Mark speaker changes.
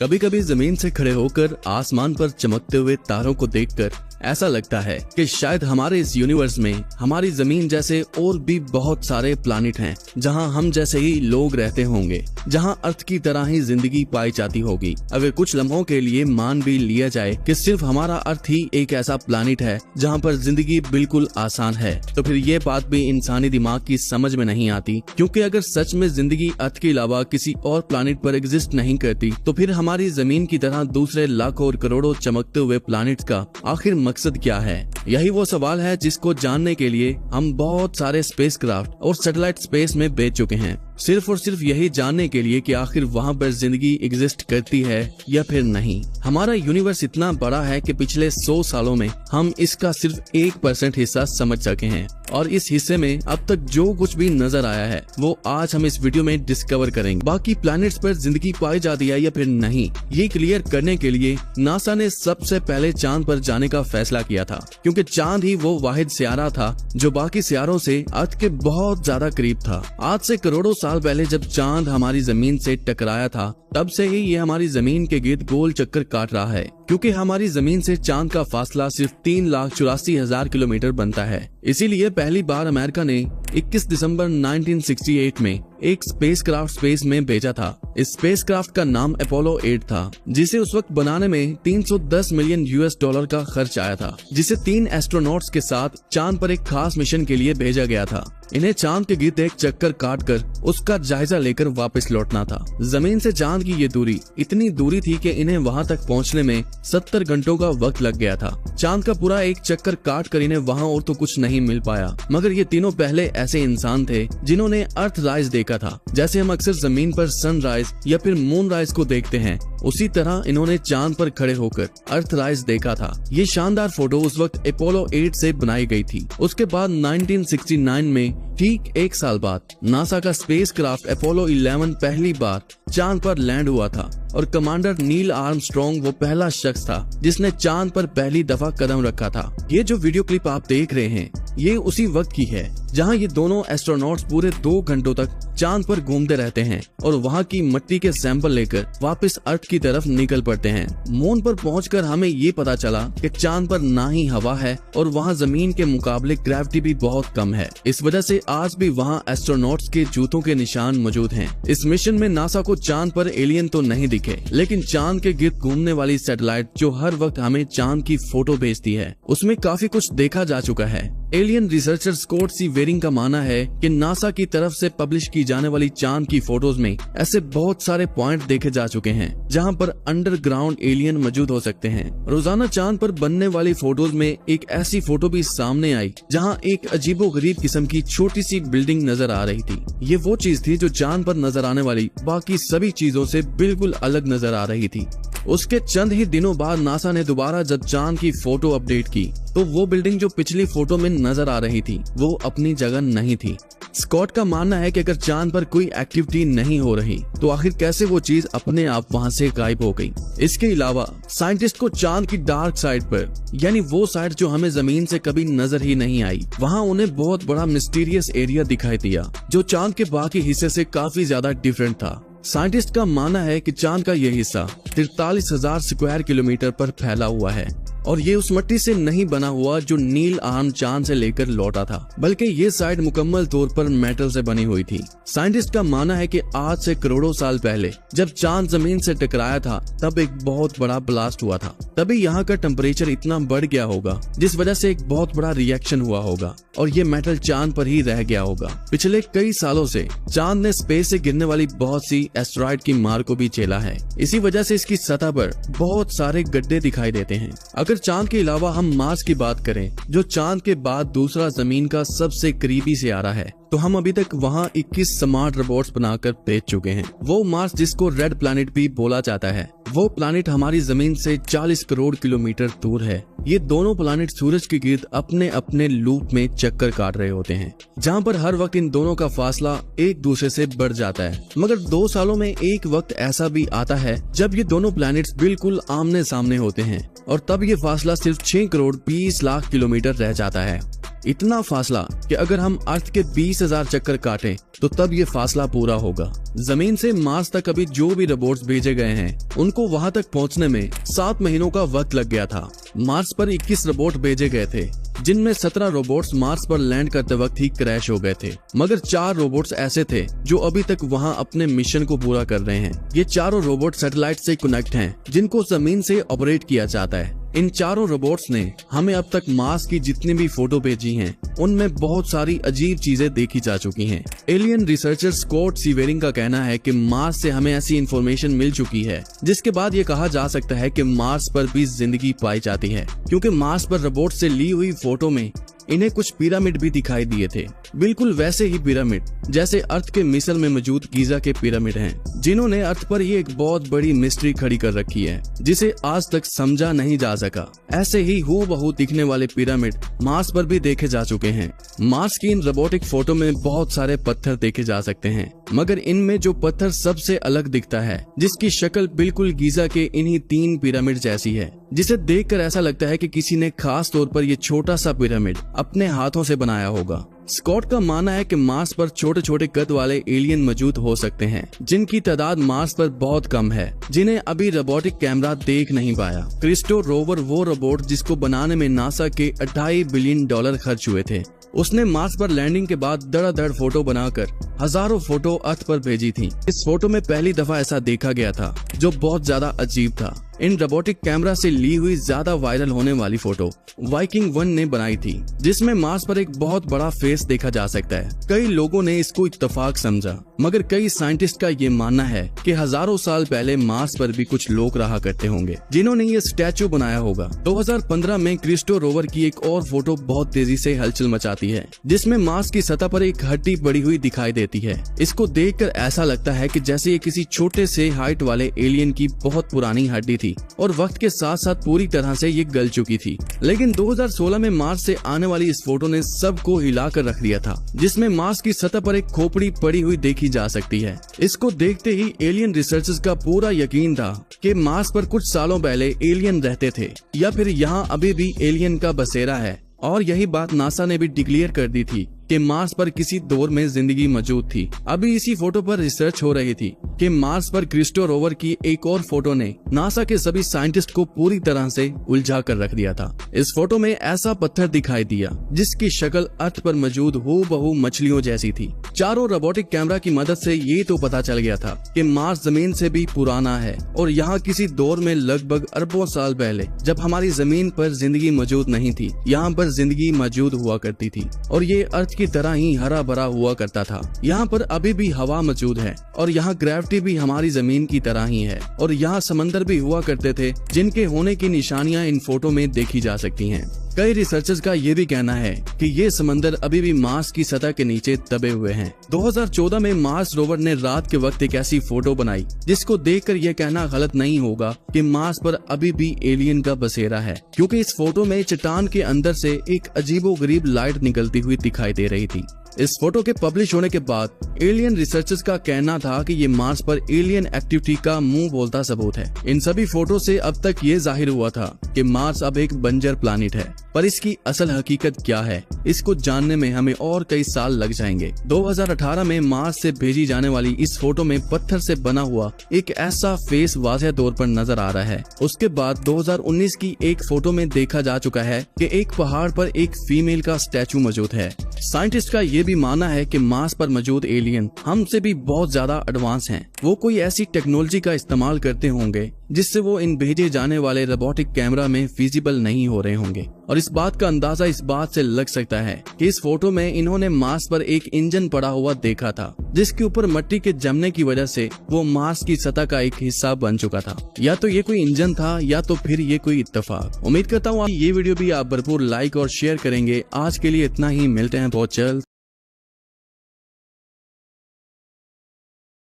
Speaker 1: कभी कभी जमीन से खड़े होकर आसमान पर चमकते हुए तारों को देखकर ऐसा लगता है कि शायद हमारे इस यूनिवर्स में हमारी जमीन जैसे और भी बहुत सारे प्लैनेट हैं जहां हम जैसे ही लोग रहते होंगे, जहां अर्थ की तरह ही जिंदगी पाई जाती होगी। अगर कुछ लम्हों के लिए मान भी लिया जाए कि सिर्फ हमारा अर्थ ही एक ऐसा प्लैनेट है जहां पर जिंदगी बिल्कुल आसान है, तो फिर ये बात भी इंसानी दिमाग की समझ में नहीं आती। क्योंकि अगर सच में जिंदगी अर्थ के अलावा किसी और प्लैनेट पर एग्जिस्ट नहीं करती, तो फिर हमारी जमीन की तरह दूसरे लाखों और करोड़ों चमकते हुए प्लैनेट्स का आखिर मकसद क्या है? यही वो सवाल है जिसको जानने के लिए हम बहुत सारे स्पेसक्राफ्ट और सैटेलाइट स्पेस में भेज चुके हैं, सिर्फ और सिर्फ यही जानने के लिए कि आखिर वहाँ पर जिंदगी एग्जिस्ट करती है या फिर नहीं। हमारा यूनिवर्स इतना बड़ा है कि पिछले 100 सालों में हम इसका सिर्फ 1% हिस्सा समझ सके हैं, और इस हिस्से में अब तक जो कुछ भी नजर आया है वो आज हम इस वीडियो में डिस्कवर करेंगे। बाकी प्लैनेट्स पर जिंदगी पाई जाती है या फिर नहीं, ये क्लियर करने के लिए नासा ने सबसे पहले चांद पर जाने का फैसला किया था, क्योंकि चांद ही वो वाहिद सियारा था जो बाकी सियारों से अर्थ के बहुत ज्यादा करीब था। आज से करोड़ों साल पहले जब चांद हमारी जमीन से टकराया था, तब से ही ये हमारी जमीन के गिर्द गोल चक्कर काट रहा है। क्योंकि हमारी जमीन से चांद का फासला सिर्फ 3,84,000 किलोमीटर बनता है। इसीलिए पहली बार अमेरिका ने 21 दिसंबर 1968 में एक स्पेसक्राफ्ट स्पेस में भेजा था। इस स्पेसक्राफ्ट का नाम अपोलो 8 था, जिसे उस वक्त बनाने में 310 मिलियन $US का खर्च आया था, जिसे 3 एस्ट्रोनॉट्स के साथ चांद पर एक खास मिशन के लिए भेजा गया था। इन्हें चांद के गिर्द एक चक्कर काटकर उसका जायजा लेकर वापस लौटना था। जमीन से चांद की ये दूरी इतनी दूरी थी कि इन्हें वहां तक पहुंचने में 70 घंटों का वक्त लग गया था। चांद का पूरा एक चक्कर काट कर इन्हें वहां और तो कुछ नहीं मिल पाया, मगर ये तीनों पहले ऐसे इंसान थे जिन्होंने अर्थ राइज देखा था। जैसे हम अक्सर जमीन पर सनराइज या फिर मून राइज को देखते हैं, उसी तरह इन्होंने चांद पर खड़े होकर अर्थ राइज देखा था। ये शानदार फोटो उस वक्त अपोलो 8 से बनाई गई थी। उसके बाद 1969 में ठीक 1 साल बाद नासा का स्पेसक्राफ्ट अपोलो 11 पहली बार चांद पर लैंड हुआ था, और कमांडर नील आर्मस्ट्रॉन्ग वो पहला शख्स था जिसने चांद पर पहली दफा कदम रखा था। ये जो वीडियो क्लिप आप देख रहे हैं, ये उसी वक्त की है जहां ये दोनों एस्ट्रोनॉट्स पूरे 2 घंटों तक चांद पर घूमते रहते हैं और वहां की मिट्टी के सैंपल लेकर वापस अर्थ की तरफ निकल पड़ते हैं। मून पर पहुंचकर हमें ये पता चला कि चांद पर ना ही हवा है और वहां जमीन के मुकाबले ग्रेविटी भी बहुत कम है। इस वजह से आज भी वहां एस्ट्रोनॉट्स के जूतों के निशान मौजूद हैं। इस मिशन में नासा को चांद पर एलियन तो नहीं दिखे, लेकिन चांद के गिर्द घूमने वाली सैटेलाइट जो हर वक्त हमें चांद की फोटो भेजती है, उसमें काफी कुछ देखा जा चुका है। एलियन रिसर्चर स्कॉट सी वेरिंग का मानना है कि नासा की तरफ से पब्लिश की जाने वाली चांद की फोटोज में ऐसे बहुत सारे पॉइंट देखे जा चुके हैं जहां पर अंडरग्राउंड एलियन मौजूद हो सकते हैं। रोजाना चांद पर बनने वाली फोटोज में एक ऐसी फोटो भी सामने आई जहां एक अजीबोगरीब किस्म की छोटी सी बिल्डिंग नजर आ रही थी। ये वो चीज थी जो चांद पर नजर आने वाली बाकी सभी चीजों से बिल्कुल अलग नजर आ रही थी। उसके चंद ही दिनों बाद नासा ने दोबारा जब चांद की फोटो अपडेट की, तो वो बिल्डिंग जो पिछली फोटो में नजर आ रही थी वो अपनी जगह नहीं थी। स्कॉट का मानना है कि अगर चांद पर कोई एक्टिविटी नहीं हो रही तो आखिर कैसे वो चीज अपने आप वहां से गायब हो गई। इसके अलावा साइंटिस्ट को चांद की डार्क साइड पर, यानी वो साइड जो हमें जमीन से कभी नजर ही नहीं आई, वहां उन्हें बहुत बड़ा मिस्टीरियस एरिया दिखाई दिया जो चांद के बाकी हिस्से से काफी ज्यादा डिफरेंट था। साइंटिस्ट का मानना है कि चांद का यह हिस्सा 43,000 स्क्वायर किलोमीटर पर फैला हुआ है, और ये उस मिट्टी से नहीं बना हुआ जो नील आर्म चांद से लेकर लौटा था, बल्कि ये साइड मुकम्मल तौर पर मेटल से बनी हुई थी। साइंटिस्ट का मानना है कि आज से करोड़ों साल पहले जब चांद जमीन से टकराया था, तब एक बहुत बड़ा ब्लास्ट हुआ था। तभी यहाँ का टेम्परेचर इतना बढ़ गया होगा जिस वजह से एक बहुत बड़ा रिएक्शन हुआ होगा और ये मेटल चांद पर ही रह गया होगा। पिछले कई सालों से चांद ने स्पेस से गिरने वाली बहुत सी एस्टेरॉयड की मार को भी झेला है। इसी वजह से इसकी सतह पर बहुत सारे गड्ढे दिखाई देते हैं। अगर चांद के अलावा हम मार्स की बात करें, जो चांद के बाद दूसरा जमीन का सबसे करीबी सियारा है, तो हम अभी तक वहां 21 स्मार्ट रोबोट्स बनाकर भेज चुके हैं। वो मार्स जिसको रेड प्लैनेट भी बोला जाता है, वो प्लैनेट हमारी जमीन से 40 करोड़ किलोमीटर दूर है। ये दोनों प्लैनेट सूरज के गिर्द अपने अपने लूप में चक्कर काट रहे होते हैं, जहां पर हर वक्त इन दोनों का फासला एक दूसरे से बढ़ जाता है। मगर 2 सालों में एक वक्त ऐसा भी आता है जब ये दोनों प्लैनेट्स बिल्कुल आमने सामने होते हैं, और तब ये फासला सिर्फ 6 करोड़ 20 लाख किलोमीटर रह जाता है। इतना फासला कि अगर हम अर्थ के 20,000 चक्कर काटें तो तब ये फासला पूरा होगा। जमीन से मार्स तक अभी जो भी रोबोट्स भेजे गए हैं उनको वहां तक पहुंचने में 7 महीनों का वक्त लग गया था। मार्स पर 21 रोबोट भेजे गए थे, जिनमें 17 रोबोट्स मार्स पर लैंड करते वक्त ही क्रैश हो गए थे, मगर 4 रोबोट्स ऐसे थे जो अभी तक वहां अपने मिशन को पूरा कर रहे हैं। ये चारों रोबोट सैटेलाइट से कनेक्ट हैं, जिनको जमीन से ऑपरेट किया जाता है। इन चारों रोबोट्स ने हमें अब तक मार्स की जितनी भी फोटो भेजी हैं, उनमें बहुत सारी अजीब चीजें देखी जा चुकी हैं। एलियन रिसर्चर स्कॉट सीवेरिंग का कहना है कि मार्स से हमें ऐसी इंफॉर्मेशन मिल चुकी है जिसके बाद ये कहा जा सकता है कि मार्स पर भी जिंदगी पाई जाती है, क्योंकि मार्स पर रोबोट से ली हुई फोटो में इन्हें कुछ पिरामिड भी दिखाई दिए थे, बिल्कुल वैसे ही पिरामिड जैसे अर्थ के मिस्र में मौजूद गीजा के पिरामिड हैं, जिन्होंने अर्थ पर ही एक बहुत बड़ी मिस्ट्री खड़ी कर रखी है जिसे आज तक समझा नहीं जा सका। ऐसे ही हूबहू दिखने वाले पिरामिड मार्स पर भी देखे जा चुके हैं। मार्स की इन रोबोटिक फोटो में बहुत सारे पत्थर देखे जा सकते हैं, मगर इनमें जो पत्थर सबसे अलग दिखता है, जिसकी शक्ल बिल्कुल गीजा के इन्हीं 3 पिरामिड जैसी है, जिसे देखकर ऐसा लगता है कि किसी ने खास तौर पर ये छोटा सा पिरामिड अपने हाथों से बनाया होगा। स्कॉट का मानना है कि मार्स पर छोटे छोटे कद वाले एलियन मौजूद हो सकते हैं, जिनकी तादाद मार्स पर बहुत कम है, जिन्हें अभी रोबोटिक कैमरा देख नहीं पाया। क्रिस्टो रोवर वो रोबोट जिसको बनाने में नासा के $2.5 बिलियन खर्च हुए थे, उसने मार्स पर लैंडिंग के बाद धड़ाधड़ फोटो बनाकर हजारों फोटो अर्थ पर भेजी थी। इस फोटो में पहली दफा ऐसा देखा गया था, जो बहुत ज्यादा अजीब था। इन रोबोटिक कैमरा से ली हुई ज्यादा वायरल होने वाली फोटो वाइकिंग 1 ने बनाई थी, जिसमें मार्स पर एक बहुत बड़ा फेस देखा जा सकता है। कई लोगों ने इसको इत्तेफाक समझा, मगर कई साइंटिस्ट का ये मानना है कि हजारों साल पहले मार्स पर भी कुछ लोग रहा करते होंगे, जिन्होंने ये स्टैचू बनाया होगा। 2015 में क्रिस्टो रोवर की एक और फोटो बहुत तेजी से हलचल मचाती है, जिसमें मार्स की सतह पर एक हड्डी बड़ी हुई दिखाई देती है। इसको देखकर ऐसा लगता है कि जैसे ये किसी छोटे से हाइट वाले एलियन की बहुत पुरानी हड्डी थी और वक्त के साथ साथ पूरी तरह से ये गल चुकी थी। लेकिन 2016 में मार्स से आने वाली इस फोटो ने सबको हिला कर रख दिया था, जिसमें मार्स की सतह पर एक खोपड़ी पड़ी हुई देखी जा सकती है। इसको देखते ही एलियन रिसर्चर्स का पूरा यकीन था कि मार्स पर कुछ सालों पहले एलियन रहते थे, या फिर यहाँ अभी भी एलियन का बसेरा है। और यही बात नासा ने भी डिक्लेयर कर दी थी कि मार्स पर किसी दौर में जिंदगी मौजूद थी। अभी इसी फोटो पर रिसर्च हो रही थी कि मार्स पर क्रिस्टो रोवर की एक और फोटो ने नासा के सभी साइंटिस्ट को पूरी तरह से उलझा कर रख दिया था। इस फोटो में ऐसा पत्थर दिखाई दिया जिसकी शक्ल अर्थ पर मौजूद हूबहू मछलियों जैसी थी। चारों रोबोटिक कैमरा की मदद से ये तो पता चल गया था कि मार्स जमीन से भी पुराना है और यहाँ किसी दौर में लगभग अरबों साल पहले, जब हमारी जमीन पर जिंदगी मौजूद नहीं थी, यहाँ पर जिंदगी मौजूद हुआ करती थी और ये अर्थ की तरह ही हरा भरा हुआ करता था। यहाँ पर अभी भी हवा मौजूद है और यहाँ ग्रेविटी भी हमारी जमीन की तरह ही है और यहाँ समंदर भी हुआ करते थे, जिनके होने की निशानियां इन फोटो में देखी जा सकती हैं। कई रिसर्चर्स का ये भी कहना है कि ये समंदर अभी भी मार्स की सतह के नीचे दबे हुए हैं। 2014 में मार्स रोवर ने रात के वक्त एक ऐसी फोटो बनाई जिसको देखकर यह कहना गलत नहीं होगा कि मार्स पर अभी भी एलियन का बसेरा है, क्योंकि इस फोटो में चट्टान के अंदर से एक अजीबोगरीब लाइट निकलती हुई दिखाई दे रही थी। इस फोटो के पब्लिश होने के बाद एलियन रिसर्चर्स का कहना था कि ये मार्स पर एलियन एक्टिविटी का मुंह बोलता सबूत है। इन सभी फोटो से अब तक ये जाहिर हुआ था कि मार्स अब एक बंजर प्लैनेट है, पर इसकी असल हकीकत क्या है, इसको जानने में हमें और कई साल लग जाएंगे। 2018 में मार्स से भेजी जाने वाली इस फोटो में पत्थर से बना हुआ एक ऐसा फेस वाज़ेह तौर पर नजर आ रहा है। उसके बाद 2019 की एक फोटो में देखा जा चुका है कि एक पहाड़ पर एक फीमेल का स्टैचू मौजूद है। साइंटिस्ट का ये भी मानना है कि मार्स पर मौजूद एलियन हमसे भी बहुत ज्यादा एडवांस हैं। वो कोई ऐसी टेक्नोलॉजी का इस्तेमाल करते होंगे जिससे वो इन भेजे जाने वाले रोबोटिक कैमरा में विजिबल नहीं हो रहे होंगे। और इस बात का अंदाजा इस बात से लग सकता है कि इस फोटो में इन्होंने मार्स पर एक इंजन पड़ा हुआ देखा था, जिसके ऊपर मिट्टी के जमने की वजह से वो मार्स की सतह का एक हिस्सा बन चुका था। या तो ये कोई इंजन था या तो फिर ये कोई इत्तेफाक। उम्मीद करता हूँ ये वीडियो भी आप भरपूर लाइक और शेयर करेंगे। आज के लिए इतना ही, मिलते हैं बहुत जल्द।